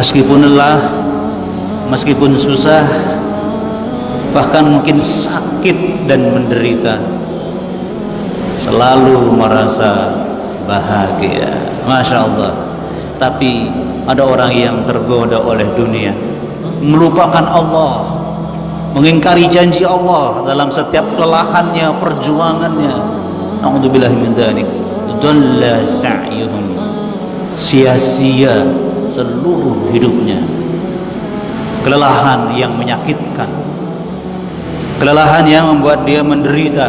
Meskipun lelah, meskipun susah, bahkan mungkin sakit dan menderita, selalu merasa bahagia. Masya Allah. Tapi ada orang yang tergoda oleh dunia, melupakan Allah, mengingkari janji Allah dalam setiap kelelahannya, perjuangannya. Na'udzubillahi min dzalik. Dhalla sa'yuhum, sia-sia seluruh hidupnya. Kelelahan yang menyakitkan, kelelahan yang membuat dia menderita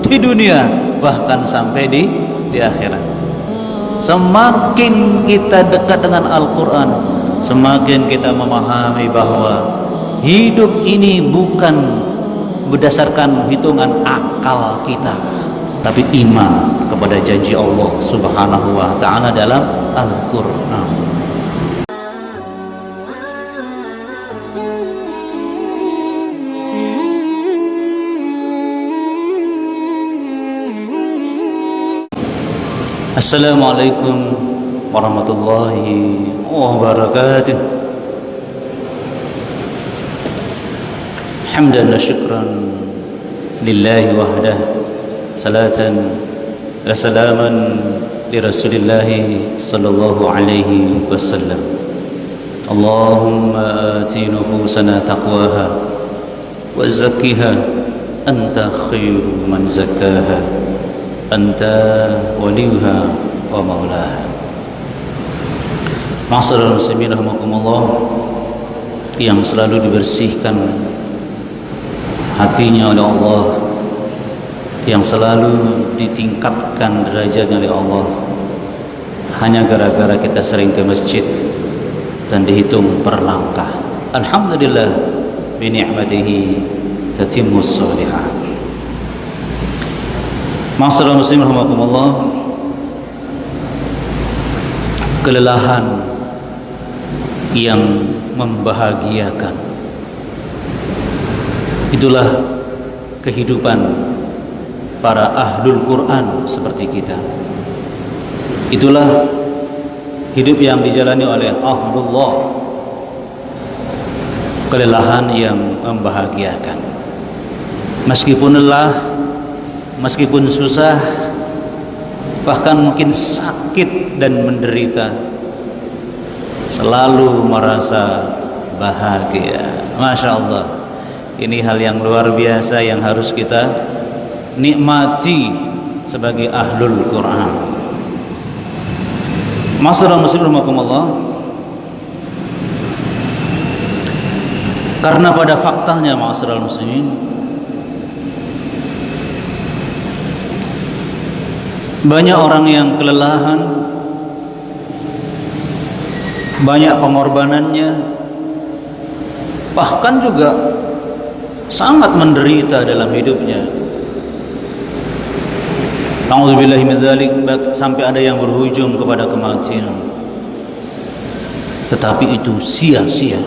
di dunia, bahkan sampai di akhirat. Semakin kita dekat dengan Al-Quran, semakin kita memahami bahwa hidup ini bukan berdasarkan hitungan akal kita, tapi iman kepada janji Allah Subhanahu wa ta'ala dalam Al-Quran. Assalamualaikum warahmatullahi wabarakatuh. Hamdan wa syukran lillahi wahdah, salatan wa salaman li rasulillahi sallallahu alaihi wasallam. Allahumma ati nufusana taqwaha wa zakkiha anta khairu man zakkaha anta waliyuha wa maulaha. Ma'asyiral muslimin rahimakumullah, yang selalu dibersihkan hatinya oleh Allah, yang selalu ditingkatkan derajatnya oleh Allah, hanya gara-gara kita sering ke masjid dan dihitung per langkah. Alhamdulillah, bi ni'matihi tatimmus shalihat. Ma'asyiral muslimin rahimakumullah, kelelahan yang membahagiakan, itulah kehidupan para ahlul Quran seperti kita. Itulah hidup yang dijalani oleh ahlullah, kelelahan yang membahagiakan. Meskipun lelah, meskipun susah, bahkan mungkin sakit dan menderita, selalu merasa bahagia. Masya Allah. Ini hal yang luar biasa yang harus kita nikmati sebagai ahlul Quran. Ma'asyiral muslimin rahimakumullah, karena pada faktanya ma'asyiral muslimin, banyak orang yang kelelahan, banyak pengorbanannya, bahkan juga sangat menderita dalam hidupnya. Na'udzubillahi min dzalik, sampai ada yang berujung kepada kematian. Tetapi itu sia-sia.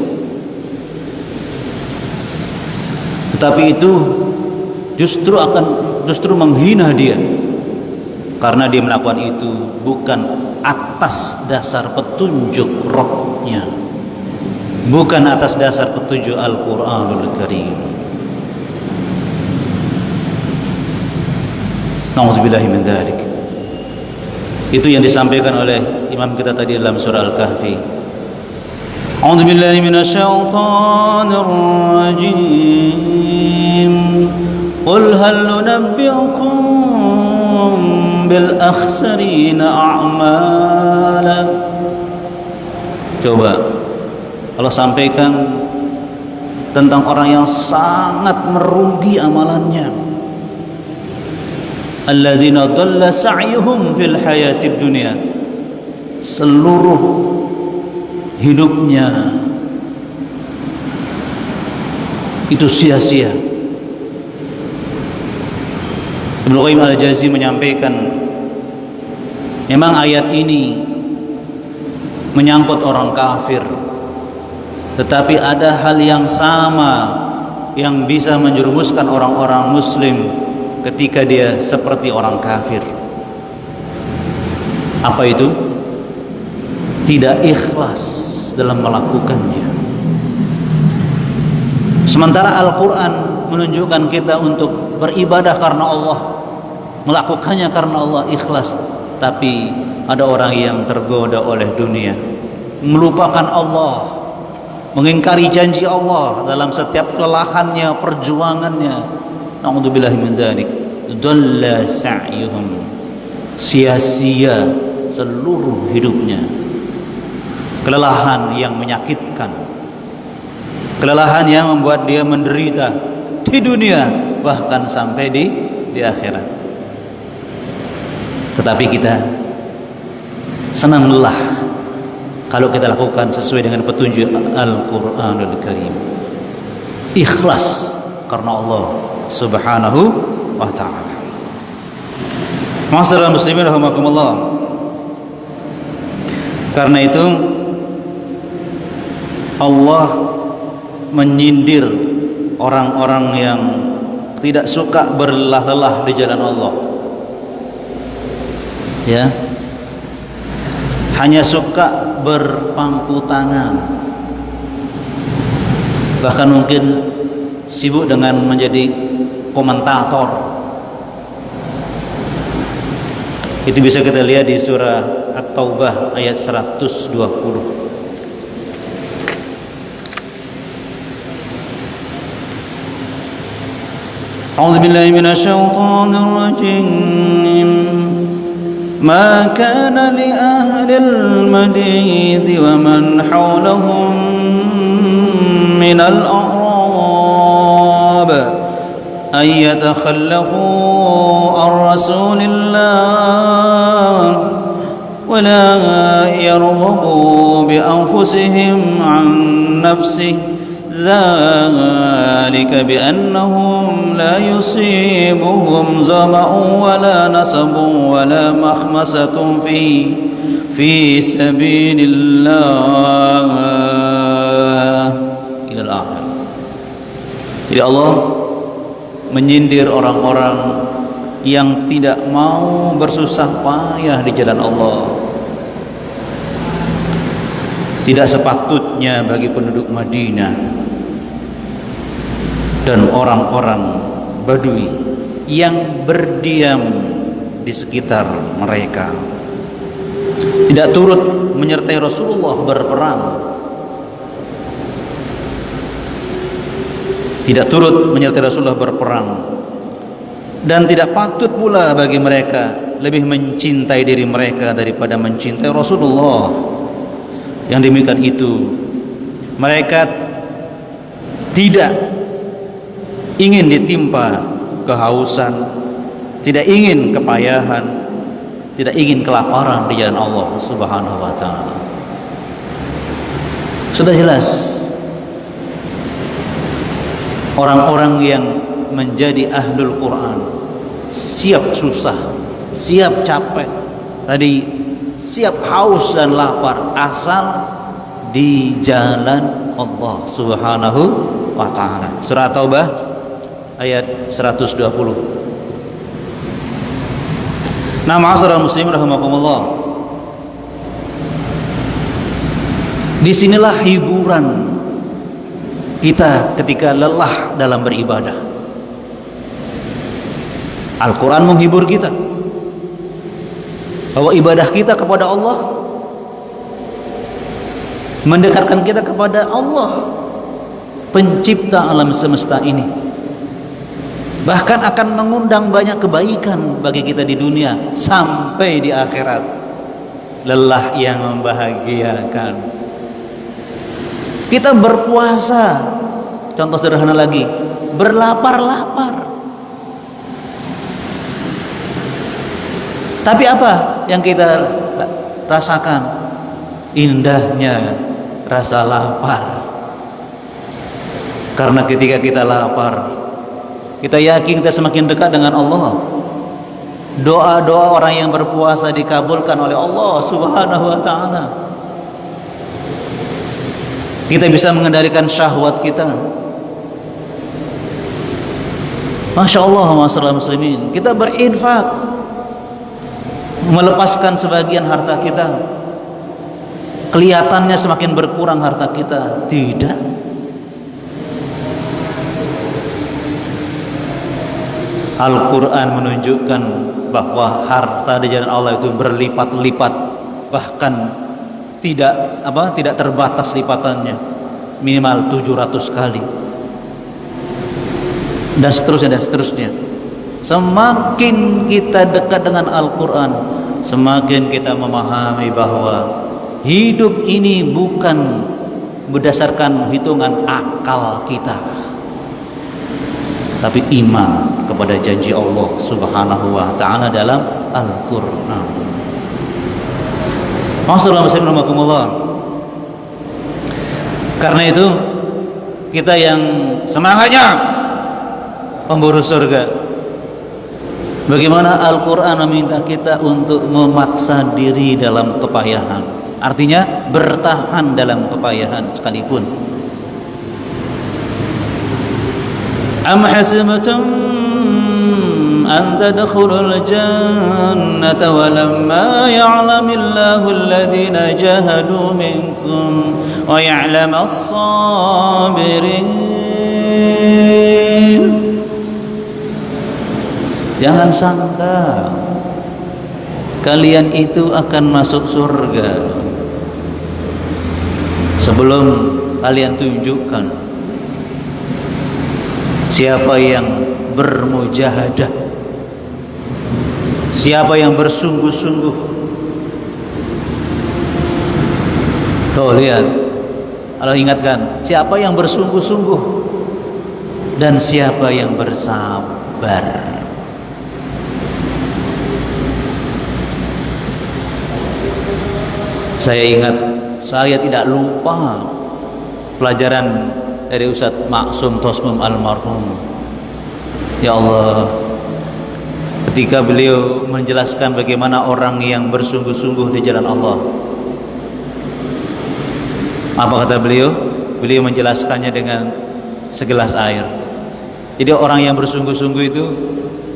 Tetapi itu justru menghina dia, karena dia melakukan itu bukan atas dasar petunjuk Rabb-nya, bukan atas dasar petunjuk Al-Quranul Karim. Na'udzubillahi min dzalik. Itu yang disampaikan oleh imam kita tadi dalam surah Al-Kahfi. A'udzubillahi minasyaitonir rajim. Qul hal nunabbi'ukum bil akhsarina a'mala. Coba Allah sampaikan tentang orang yang sangat merugi amalannya. Alladzina dhalla sa'yuhum fil hayatid dunya, seluruh hidupnya itu sia-sia. Ibnu Qayyim al-Jauzi menyampaikan, memang ayat ini menyangkut orang kafir, tetapi ada hal yang sama yang bisa menjerumuskan orang-orang muslim ketika dia seperti orang kafir. Apa itu? Tidak ikhlas ikhlas dalam melakukannya. Sementara Al-Quran menunjukkan kita untuk beribadah karena Allah, melakukannya karena Allah, ikhlas. Tapi ada orang yang tergoda oleh dunia, melupakan Allah, mengingkari janji Allah dalam setiap kelelahannya, perjuangannya. Na'udzubillahi min dzalik. Dhalla sa'yuhum, sia-sia seluruh hidupnya. Kelelahan yang menyakitkan, kelelahan yang membuat dia menderita di dunia, bahkan sampai di akhirat. Tetapi kita senang lelah kalau kita lakukan sesuai dengan petunjuk Al-Quranul Karim. Ikhlas karena Allah Subhanahu wa ta'ala. Ma'asyiral muslimin rahimakumullah. Karena itu Allah menyindir orang-orang yang tidak suka berlelah-lelah di jalan Allah, ya, hanya suka berpangku tangan, bahkan mungkin sibuk dengan menjadi komentator. Itu bisa kita lihat di surah At-Taubah ayat 120. A'udzu billahi minasy syaithanir rajim. Ma kana li ahlil madid wa man hawlahum minal a'rab ay yatakhallafu an rasulillah wa la yarghabu bi anfusihim an nafsihi ذلك بأنهم لا يصيبهم ظمأ ولا نصب ولا مخمصة في سبيل الله إلى الآخر. Jadi Allah menyindir orang-orang yang tidak mau bersusah payah di jalan Allah. Tidak sepatutnya bagi penduduk Madinah dan orang-orang Badui yang berdiam di sekitar mereka, tidak turut menyertai Rasulullah berperang, tidak turut menyertai Rasulullah berperang, dan tidak patut pula bagi mereka lebih mencintai diri mereka daripada mencintai Rasulullah. Yang demikian itu, mereka tidak ingin ditimpa kehausan, tidak ingin kepayahan, tidak ingin kelaparan di jalan Allah Subhanahu wa ta'ala. Sudah jelas, orang-orang yang menjadi ahlul Quran siap susah, siap capek, tadi siap haus dan lapar, asal di jalan Allah Subhanahu wa ta'ala. Surah Taubah ayat 120. Nah, ma'asyiral muslimin rahimakumullah, disinilah hiburan kita ketika lelah dalam beribadah. Al-Quran menghibur kita bahwa ibadah kita kepada Allah mendekatkan kita kepada Allah, pencipta alam semesta ini, bahkan akan mengundang banyak kebaikan bagi kita di dunia sampai di akhirat. Lelah yang membahagiakan. Kita berpuasa, contoh sederhana lagi, berlapar-lapar. Tapi apa yang kita rasakan? Indahnya rasa lapar. Karena ketika kita lapar, kita yakin kita semakin dekat dengan Allah. Doa-doa orang yang berpuasa dikabulkan oleh Allah Subhanahu wa ta'ala. Kita bisa mengendalikan syahwat kita. Masya Allah, masyaallah muslimin, kita berinfak, melepaskan sebagian harta kita Kelihatannya semakin berkurang harta kita. Tidak. Al-Quran menunjukkan bahwa harta di jalan Allah itu berlipat-lipat, bahkan tidak terbatas lipatannya, minimal 700 kali, dan seterusnya. Semakin kita dekat dengan Al-Quran, semakin kita memahami bahwa hidup ini bukan berdasarkan hitungan akal kita, tapi iman kepada janji Allah Subhanahu wa taala dalam Al-Qur'an. Masyaallah. Karena itu kita yang semangatnya pemburu surga, bagaimana Al-Qur'an meminta kita untuk memaksa diri dalam kepayahan. Artinya bertahan dalam kepayahan sekalipun. Am hasibtum an tadkhulul jannata wa lamma ya'lamillahu alladhina jahadu minkum wa ya'lamas sabirin. Jangan sangka kalian itu akan masuk surga sebelum kalian tunjukkan siapa yang bermujahadah, siapa yang bersungguh-sungguh. Tuh lihat, Allah ingatkan siapa yang bersungguh-sungguh dan siapa yang bersabar. Saya tidak lupa pelajaran dari Ustadz Maksum Tosmum almarhum. Ya Allah, ketika beliau menjelaskan bagaimana orang yang bersungguh-sungguh di jalan Allah, apa kata beliau? Beliau menjelaskannya dengan segelas air. Jadi orang yang bersungguh-sungguh itu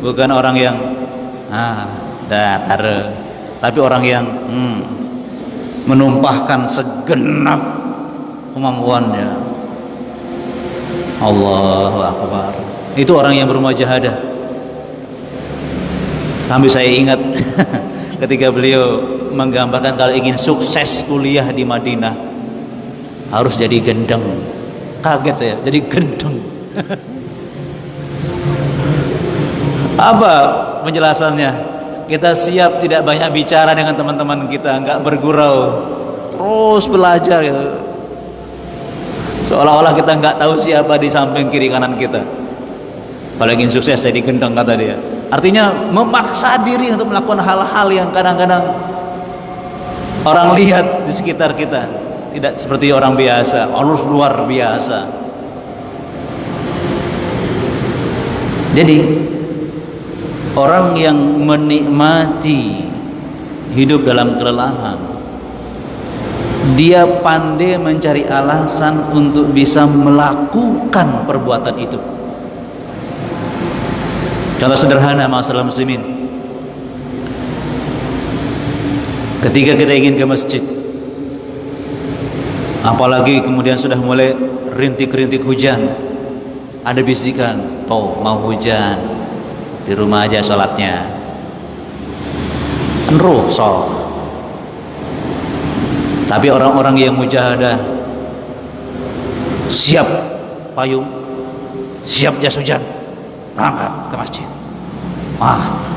bukan orang yang datar, tapi orang yang menumpahkan segenap kemampuannya. Allahu Akbar. Itu orang yang bermujahadah. Sambil saya ingat ketika beliau menggambarkan kalau ingin sukses kuliah di Madinah harus jadi gendeng. Kaget saya, jadi gendeng. Apa penjelasannya? Kita siap tidak banyak bicara dengan teman-teman kita, enggak bergurau, terus belajar gitu. Seolah-olah kita enggak tahu siapa di samping kiri kanan kita. Kalau ingin sukses jadi gendeng kata dia. Artinya memaksa diri untuk melakukan hal-hal yang kadang-kadang orang lihat di sekitar kita tidak seperti orang biasa, harus luar biasa. Jadi orang yang menikmati hidup dalam kelelahan, dia pandai mencari alasan untuk bisa melakukan perbuatan itu. Contoh sederhana masalah muslimin, ketika kita ingin ke masjid, apalagi kemudian sudah mulai rintik-rintik hujan, ada bisikan, toh mau hujan, di rumah aja sholatnya, rukhsah. Tapi orang-orang yang mujahadah, siap payung, siap jas hujan, berangkat ke masjid.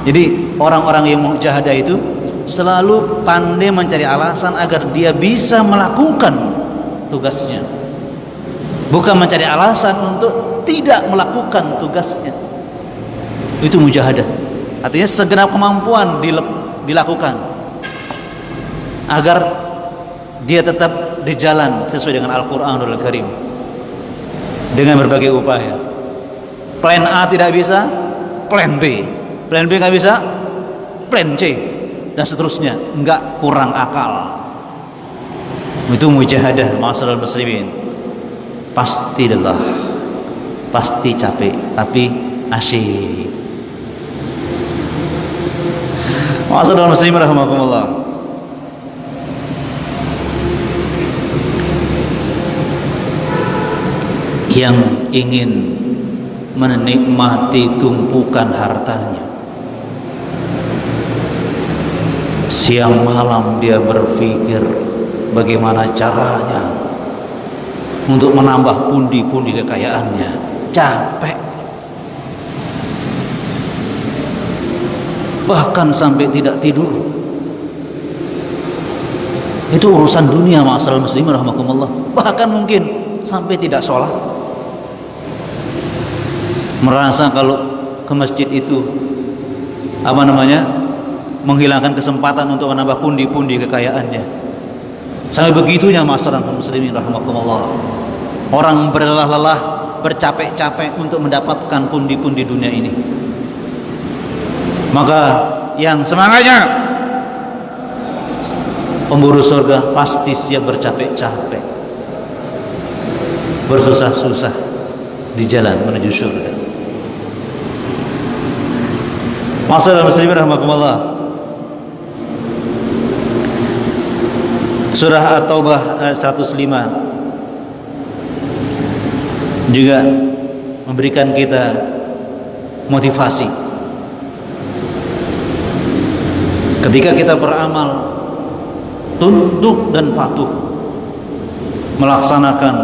Jadi orang-orang yang mujahadah itu selalu pandai mencari alasan agar dia bisa melakukan tugasnya, bukan mencari alasan untuk tidak melakukan tugasnya. Itu mujahadah. Artinya segenap kemampuan dilakukan agar dia tetap di jalan sesuai dengan Al-Qur'anul Karim dengan berbagai upaya. Plan A tidak bisa, plan B. Plan B nggak bisa, plan C, dan seterusnya. Enggak, kurang akal. Itu mujahadah masyaallah muslimin. Pasti lelah, pasti capek, tapi asyik. Masyaallah muslimin rahimakumullah. yang ingin menikmati tumpukan hartanya. Siang malam dia berpikir bagaimana caranya untuk menambah pundi-pundi kekayaannya. Capek. Bahkan sampai tidak tidur. Itu urusan dunia, ma'asyiral muslimin rahimakumullah. Bahkan mungkin sampai tidak sholat. Merasa kalau ke masjid itu menghilangkan kesempatan untuk menambah pundi-pundi kekayaannya. Sampai begitunya ma'asyiral muslimin rahimakumullah. Orang berlelah-lelah, bercapek-capek untuk mendapatkan pundi-pundi dunia ini. Maka yang semangatnya pemburu surga pasti siap bercapek-capek, bersusah-susah di jalan menuju surga. Ma'asyiral muslimin rahimakumullah. Surah At-Taubah ayat 105 juga memberikan kita motivasi. Ketika kita beramal, tunduk dan patuh melaksanakan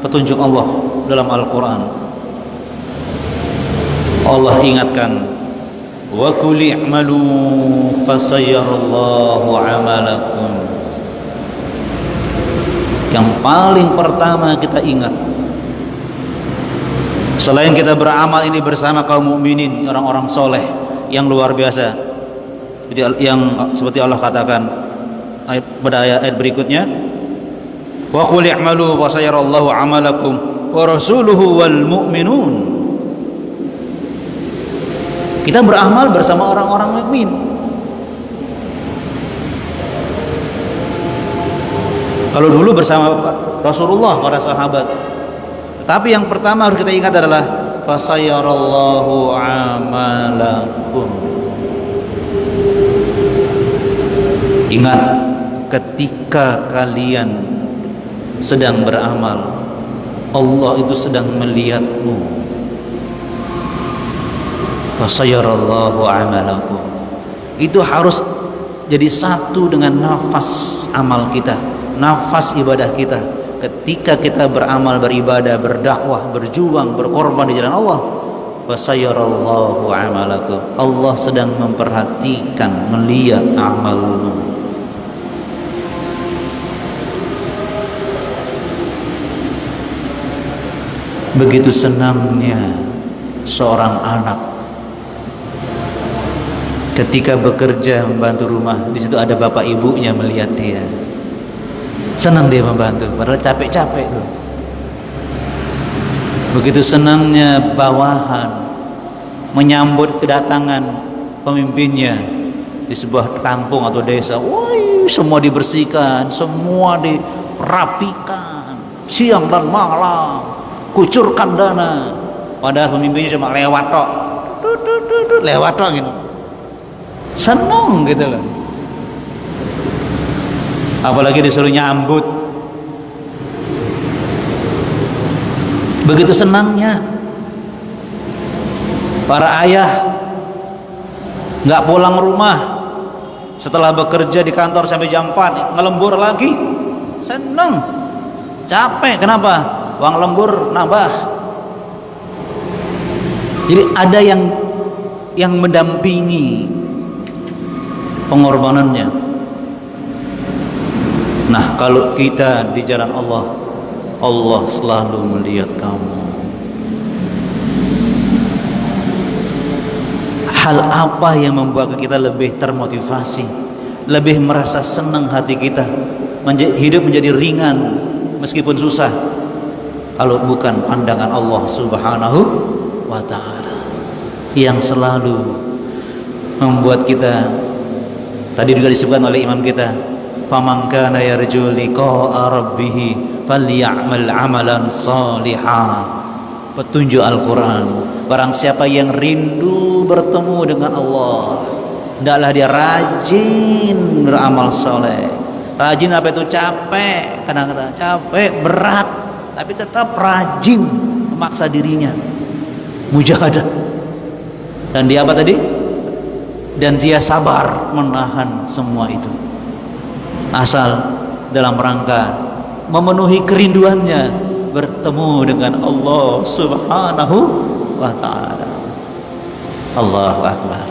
petunjuk Allah dalam Al-Quran. Allah ingatkan, wa qul i'malu fasayyarallahu 'amalakum. Yang paling pertama kita ingat, selain kita beramal ini bersama kaum mukminin, orang-orang soleh yang luar biasa, yang seperti Allah katakan pada ayat berikutnya, wa qul i'malu fasayyarallahu 'amalakum wa rasuluhu wal mu'minun. Kita beramal bersama orang-orang mukmin. Kalau dulu bersama Rasulullah, para sahabat. Tapi yang pertama harus kita ingat adalah fasayyarallahu amalakum. Ingat, ketika kalian sedang beramal, Allah itu sedang melihatmu. Fasayyarallahu amalakum. Itu harus jadi satu dengan nafas amal kita, nafas ibadah kita. Ketika kita beramal, beribadah, berdakwah, berjuang, berkorban di jalan Allah, fasayyarallahu amalakum. Allah sedang memperhatikan, melihat amalmu. Begitu senangnya seorang anak ketika bekerja membantu rumah, di situ ada bapak ibunya melihat dia. Senang dia membantu, padahal capek-capek tuh. Begitu senangnya bawahan menyambut kedatangan pemimpinnya di sebuah kampung atau desa. Woi, semua dibersihkan, semua dirapikan, siang dan malam, kucurkan dana. Padahal pemimpinnya cuma lewat tok, lewat tok gitu. Senang gitu loh. Apalagi disuruh nyambut, begitu senangnya. Para ayah nggak pulang rumah setelah bekerja di kantor sampai jam 4, ngelembur lagi, senang. Capek, kenapa? Uang lembur nambah. Jadi ada yang mendampingi pengorbanannya. Nah, kalau kita di jalan Allah, Allah selalu melihat kamu. Hal apa yang membuat kita lebih termotivasi, lebih merasa senang hati kita, hidup menjadi ringan meskipun susah, kalau bukan pandangan Allah Subhanahu wa ta'ala yang selalu membuat kita, tadi juga disebutkan oleh imam kita, faman kana yarju liqa'a rabbih falyamal amalan shalihan. Petunjuk Al-Quran, barang siapa yang rindu bertemu dengan Allah, hendaklah dia rajin beramal soleh. Rajin apa itu? Capek, kadang-kadang capek, berat, tapi tetap rajin memaksa dirinya, mujahadah. Dan dia apa tadi? Dan dia sabar menahan semua itu, asal dalam rangka memenuhi kerinduannya bertemu dengan Allah Subhanahu wa ta'ala. Allahu Akbar.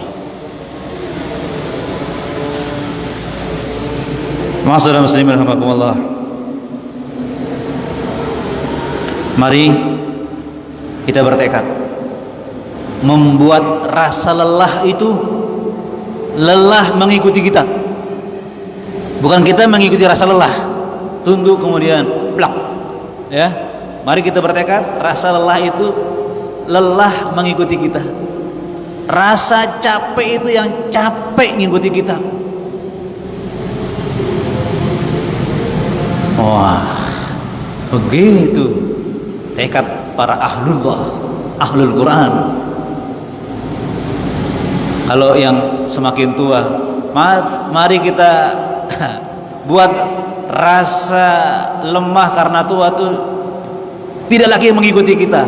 Ma'asyiral muslimin rahimakumullah. Mari kita bertekad membuat rasa lelah itu lelah mengikuti kita. Bukan kita mengikuti rasa lelah, tunduk kemudian plak. Ya. Mari kita bertekad rasa lelah itu lelah mengikuti kita. Rasa capek itu yang capek mengikuti kita. Wah, begitu tekad para ahlul Quran. Kalau yang semakin tua, mari kita buat rasa lemah karena tua tuh tidak lagi mengikuti kita.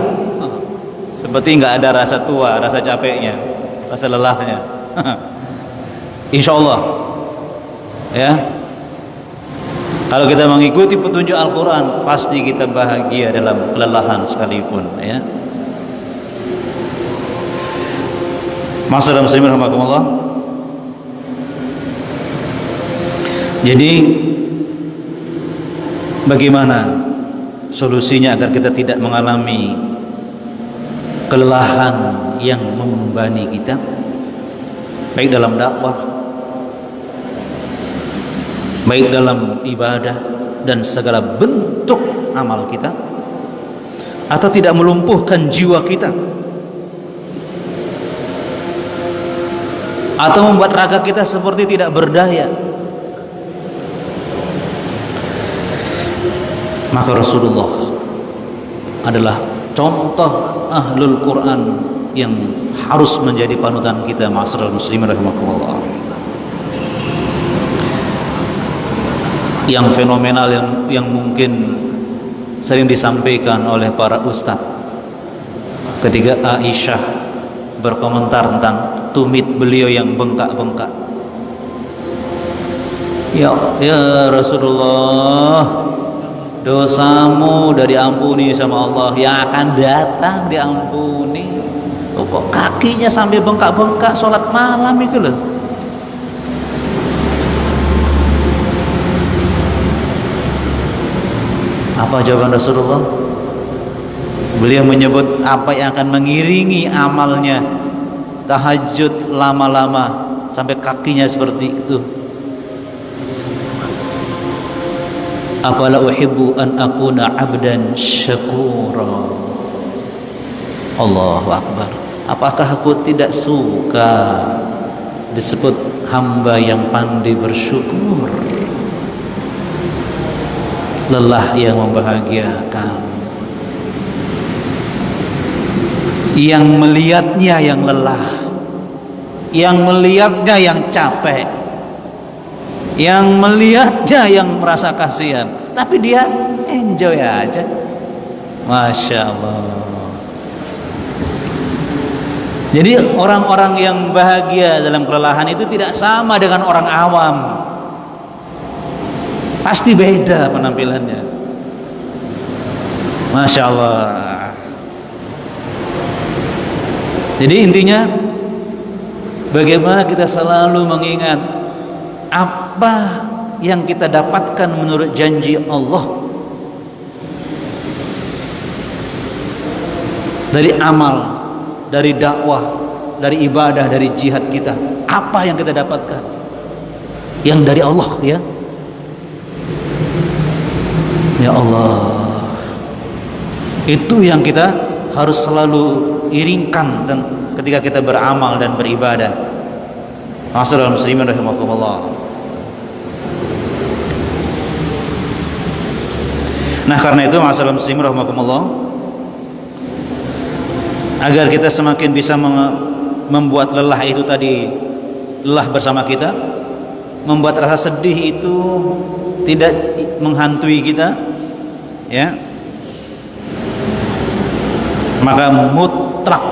Seperti nggak ada rasa tua, rasa capeknya, rasa lelahnya. Insya Allah, ya. Kalau kita mengikuti petunjuk Al-Quran, pasti kita bahagia dalam kelelahan sekalipun, ya. Ma'asyiral muslimin rahimakumullah. Jadi bagaimana solusinya agar kita tidak mengalami kelelahan yang membebani kita, baik dalam dakwah, baik dalam ibadah dan segala bentuk amal kita, atau tidak melumpuhkan jiwa kita, atau membuat raga kita seperti tidak berdaya. Maka Rasulullah adalah contoh ahlul Quran yang harus menjadi panutan kita. Ma'asyiral muslimin rahimakumullah. Yang fenomenal yang mungkin sering disampaikan oleh para ustaz ketika Aisyah berkomentar tentang tumit beliau yang bengkak-bengkak. Ya Rasulullah, dosamu udah diampuni sama Allah, yang akan datang diampuni. Kok kakinya sampai bengkak-bengkak sholat malam itu loh. Apa jawaban Rasulullah? Beliau menyebut apa yang akan mengiringi amalnya, tahajud lama-lama sampai kakinya seperti itu. Afala uhibbu an akuna abdan syakura. Allahu Akbar. Apakah aku tidak suka disebut hamba yang pandai bersyukur? Lelah yang membahagiakan, yang melihatnya yang lelah, yang melihatnya yang capek, yang melihatnya yang merasa kasihan, tapi dia enjoy aja. Masya Allah. Jadi orang-orang yang bahagia dalam kelelahan itu tidak sama dengan orang awam. Pasti beda penampilannya. Masya Allah. Jadi intinya, bagaimana kita selalu mengingat apa yang kita dapatkan menurut janji Allah dari amal, dari dakwah, dari ibadah, dari jihad kita. Apa yang kita dapatkan? Yang dari Allah, ya. Ya Allah, itu yang kita harus selalu iringkan dan ketika kita beramal dan beribadah. Ma'asyiral muslimin rahimakumullah. Nah, karena itu ma'asyiral muslimin rahimakumullah, agar kita semakin bisa membuat lelah itu tadi, lelah bersama kita, membuat rasa sedih itu tidak menghantui kita, ya. Maka mutlak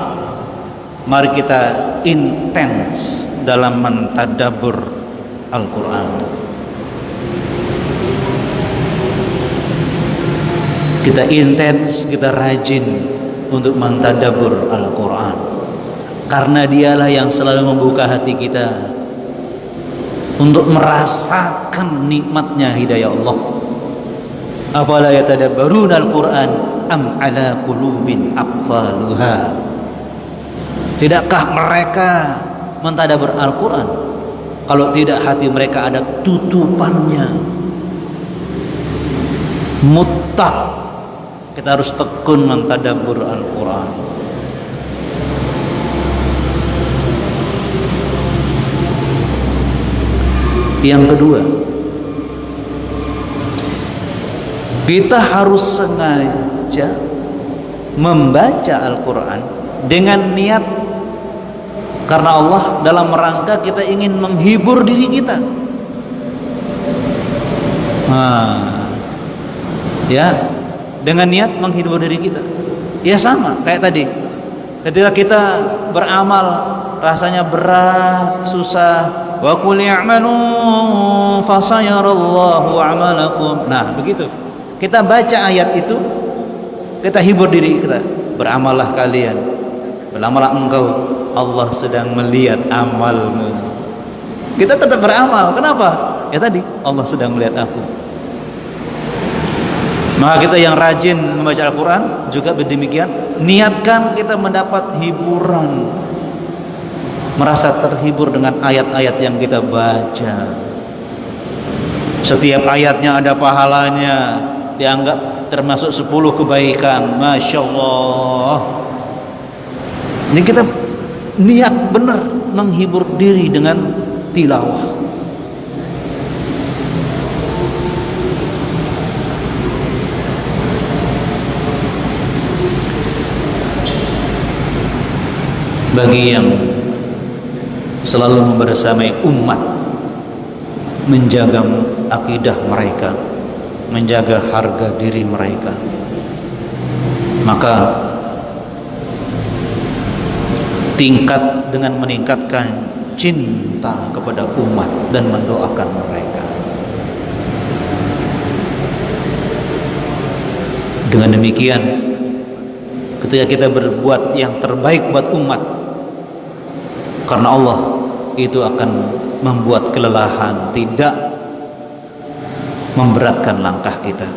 mari kita intens dalam mentadabbur Al-Quran. Kita intens, kita rajin untuk mentadabbur Al-Quran, karena dialah yang selalu membuka hati kita untuk merasakan nikmatnya hidayah Allah. Afala yatadabbaruna al-Quran am ala qulubin aqfaluha. Tidakkah mereka mentadabbur Al-Quran kalau tidak hati mereka ada tutupannya? Mutlak kita harus tekun mentadabbur Al-Quran. Yang kedua, kita harus sengaja membaca Al-Quran dengan niat karena Allah, dalam rangka kita ingin menghibur diri kita. Ya, dengan niat menghibur diri kita. Ya sama kayak tadi, ketika kita beramal rasanya berat, susah, wa qul i'malu fasayarallahu a'malakum. Nah, begitu. Kita baca ayat itu, kita hibur diri kita. Beramallah kalian, beramallah engkau, Allah sedang melihat amalmu. Kita tetap beramal. Kenapa? Ya tadi, Allah sedang melihat aku. Maka kita yang rajin membaca Al-Quran juga demikian, niatkan kita mendapat hiburan, merasa terhibur dengan ayat-ayat yang kita baca. Setiap ayatnya ada pahalanya, dianggap termasuk 10 kebaikan. Masya Allah. Ini kita niat benar menghibur diri dengan tilawah. Bagi yang selalu membersamai umat, menjaga akidah mereka, menjaga harga diri mereka, maka tingkat dengan meningkatkan cinta kepada umat dan mendoakan mereka. Dengan demikian, ketika kita berbuat yang terbaik buat umat karena Allah, itu akan membuat kelelahan tidak memberatkan langkah kita,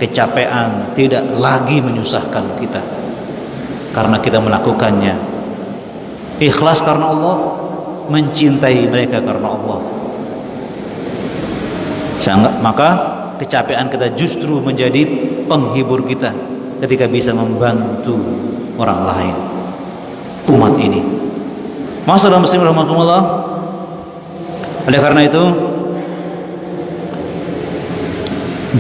kecapean tidak lagi menyusahkan kita, karena kita melakukannya ikhlas karena Allah, mencintai mereka karena Allah. Maka kecapean kita justru menjadi penghibur kita ketika bisa membantu orang lain, umat ini. Masyaallah muslim rahimakumullah. Oleh karena itu,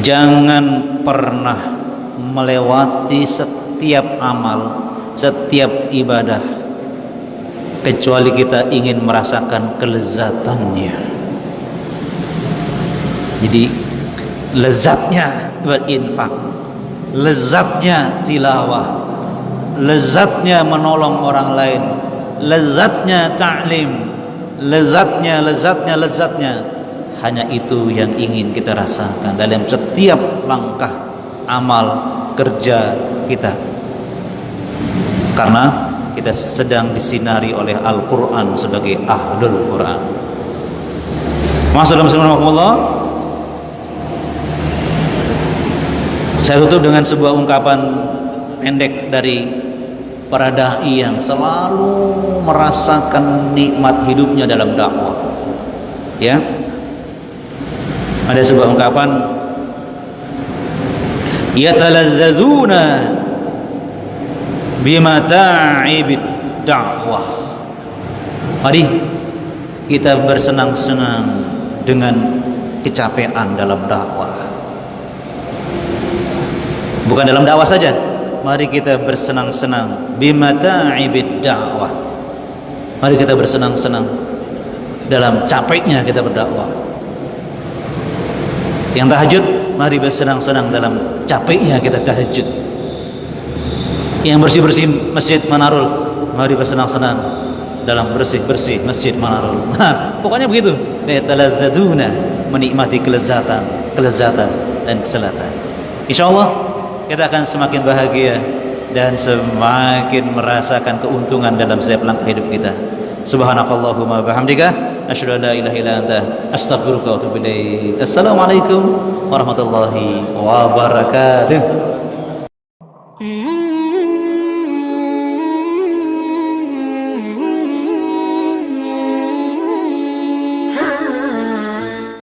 jangan pernah melewati setiap amal, setiap ibadah kecuali kita ingin merasakan kelezatannya. Jadi lezatnya berinfak, lezatnya tilawah, lezatnya menolong orang lain, lezatnya ta'lim, lezatnya hanya itu yang ingin kita rasakan dalam setiap langkah amal kerja kita, karena kita sedang disinari oleh Al-Quran sebagai ahlul Quran. Masyaallah, saya tutup dengan sebuah ungkapan pendek dari para dai yang selalu merasakan nikmat hidupnya dalam dakwah. Ya, ada sebuah ungkapan, yataladzadzuna bimata'ibid dakwah. Mari kita bersenang-senang dengan kecapean dalam dakwah. Bukan dalam dakwah saja, mari kita bersenang-senang bimata'ibid dakwah. Mari kita bersenang-senang dalam capeknya kita berdakwah. Yang tahajud, mari bersenang-senang dalam capeknya kita tahajud. Yang bersih-bersih masjid Manarul, mari bersenang-senang dalam bersih-bersih masjid Manarul. Nah, pokoknya begitu. Yataladzaduna, menikmati kelezatan dan keselatan. Insyaallah kita akan semakin bahagia dan semakin merasakan keuntungan dalam setiap langkah hidup kita. Subhanakallahumma bihamdika asyhadu an la ilaha illa anta astaghfiruka wa atubu ilaik. Assalamualaikum warahmatullahi wabarakatuh.